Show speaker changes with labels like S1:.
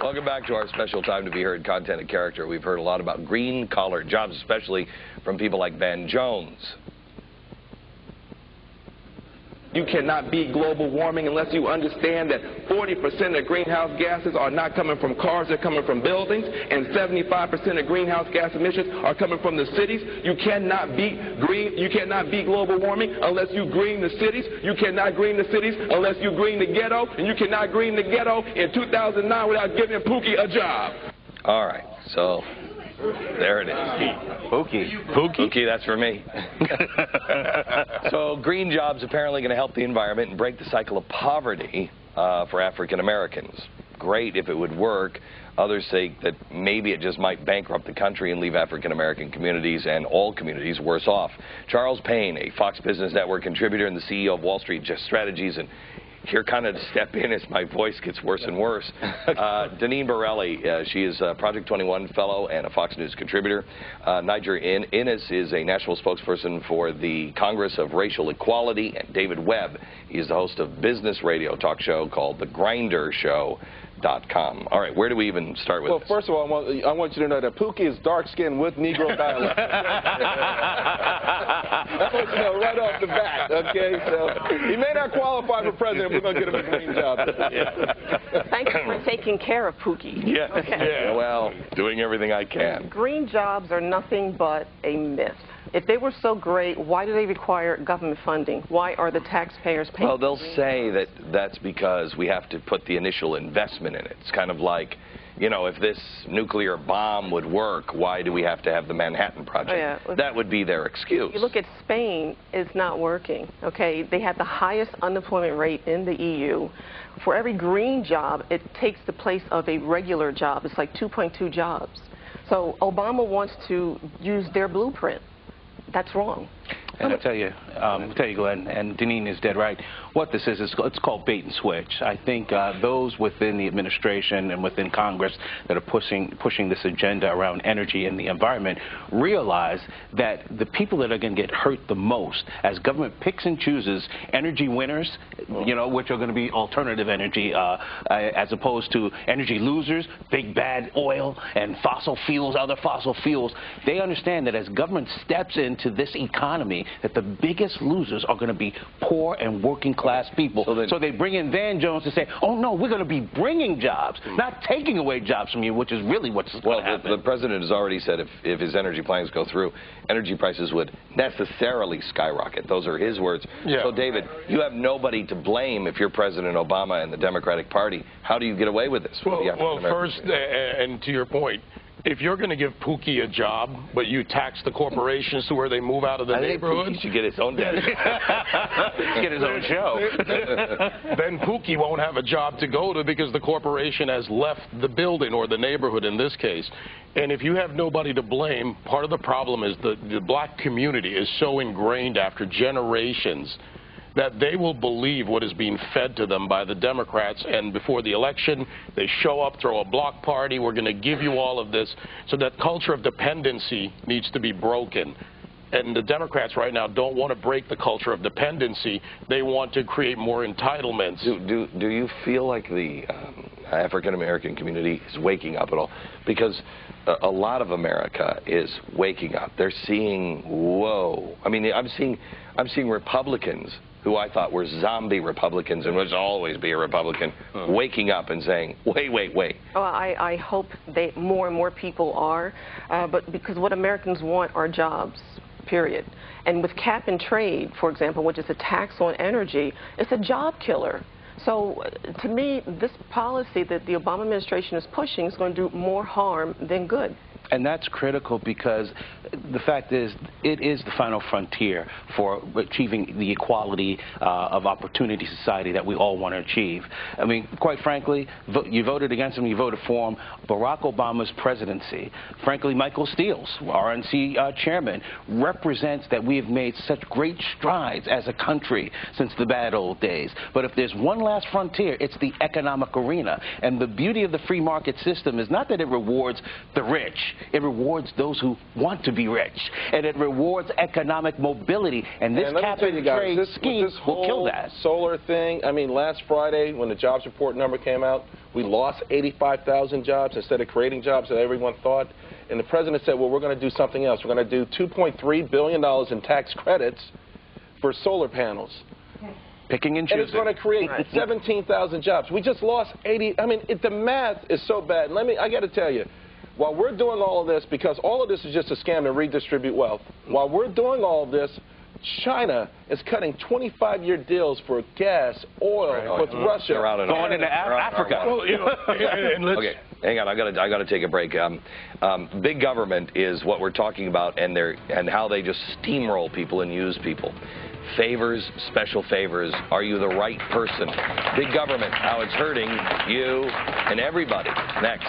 S1: Welcome back to our special time to be heard content and character. We've heard a lot about green-collar jobs, especially from people like Ben Jones.
S2: You cannot beat global warming unless you understand that 40% of greenhouse gases are not coming from cars, they're coming from buildings, and 75% of greenhouse gas emissions are coming from the cities. You cannot beat global warming unless you green the cities. You cannot green the cities unless you green the ghetto, and you cannot green the ghetto in 2009 without giving Pookie a job.
S1: All right, so there it is. Pookie, that's for me. So green jobs apparently going to help the environment and break the cycle of poverty for African Americans. Great if it would work. Others say that maybe it just might bankrupt the country and leave African American communities and all communities worse off. Charles Payne, a Fox Business Network contributor and the CEO of Wall Street Strategies, and here kind of to step in as my voice gets worse and worse. Deneen Borelli, she is a Project 21 fellow and a Fox News contributor. Niger Innes is a national spokesperson for the Congress of Racial Equality. And David Webb, he is the host of business radio talk show called The Grinder Show. All right, where do we even start with this?
S2: First of all, I want you to know that Pookie is dark-skinned with Negro dialect. I want you to know right off the bat, okay? So he may not qualify for president, we're going to get him a green job.
S3: Thank you for taking care of Pookie.
S1: Yes,
S3: okay.
S1: Yeah, well, doing everything I can.
S3: Green jobs are nothing but a myth. If they were so great, why do they require government funding? Why are the taxpayers paying?
S1: Well, they'll say that that's because we have to put the initial investment in it. It's kind of like, you know, if this nuclear bomb would work, why do we have to have the Manhattan Project?
S3: Oh, yeah.
S1: That would be their excuse.
S3: You look at Spain, it's not working, okay? They have the highest unemployment rate in the EU. For every green job, it takes the place of a regular job. It's like 2.2 jobs. So Obama wants to use their blueprint. That's wrong.
S4: And I'll tell you, Glenn, and Deneen is dead right. What this is it's called bait and switch. I think those within the administration and within Congress that are pushing this agenda around energy and the environment realize that the people that are going to get hurt the most as government picks and chooses energy winners, you know, which are going to be alternative energy as opposed to energy losers, big bad oil and fossil fuels, other fossil fuels. They understand that as government steps into this economy, that the biggest losers are going to be poor and working class people. So they bring in Van Jones to say, oh no, we're going to be bringing jobs, not taking away jobs from you, which is really what's going to happen.
S1: The president has already said if his energy plans go through, energy prices would necessarily skyrocket. Those are his words. Yeah. So David, you have nobody to blame if you're President Obama and the Democratic Party. How do you get away with this?
S5: Well, first, and to your point, if you're going to give Pookie a job, but you tax the corporations to where they move out of the neighborhood,
S1: Pookie should get his own
S4: get his own show.
S5: Then Pookie won't have a job to go to because the corporation has left the building or the neighborhood in this case. And if you have nobody to blame, part of the problem is the black community is so ingrained after generations that they will believe what is being fed to them by the Democrats, and before the election, they show up, throw a block party, we're going to give you all of this. So that culture of dependency needs to be broken. And the Democrats right now don't want to break the culture of dependency. They want to create more entitlements.
S1: Do you feel like the African-American community is waking up at all? Because a lot of America is waking up. They're seeing, whoa. I mean, I'm seeing Republicans who I thought were zombie Republicans and would always be a Republican, waking up and saying, wait.
S3: Well, I hope more and more people are, but because what Americans want are jobs, period. And with cap and trade, for example, which is a tax on energy, it's a job killer. So to me, this policy that the Obama administration is pushing is going to do more harm than good.
S4: And that's critical because the fact is, it is the final frontier for achieving the equality of opportunity society that we all want to achieve. I mean, quite frankly, you voted against him, you voted for him. Barack Obama's presidency, frankly, Michael Steele's, RNC chairman, represents that we have made such great strides as a country since the bad old days. But if there's one last frontier, it's the economic arena. And the beauty of the free market system is not that it rewards the rich It rewards those who want to be rich, and it rewards economic mobility. And this cap and trade scheme will kill that.
S6: Solar thing, I mean, last Friday when the jobs report number came out, we lost 85,000 jobs instead of creating jobs that everyone thought. And the president said, well, we're going to do something else. We're going to do $2.3 billion in tax credits for solar panels.
S4: Picking and choosing.
S6: And it's going to create 17,000 jobs. We just lost 80. I mean, the math is so bad. I got to tell you, while we're doing all of this, because all of this is just a scam to redistribute wealth, while we're doing all of this, China is cutting 25-year deals for gas, oil with Russia.
S4: Going into Africa.
S5: Well, you know,
S1: okay, hang on. I got to take a break. Big government is what we're talking about, and how they just steamroll people and use people. Favors, special favors. Are you the right person? Big government, how it's hurting you and everybody. Next.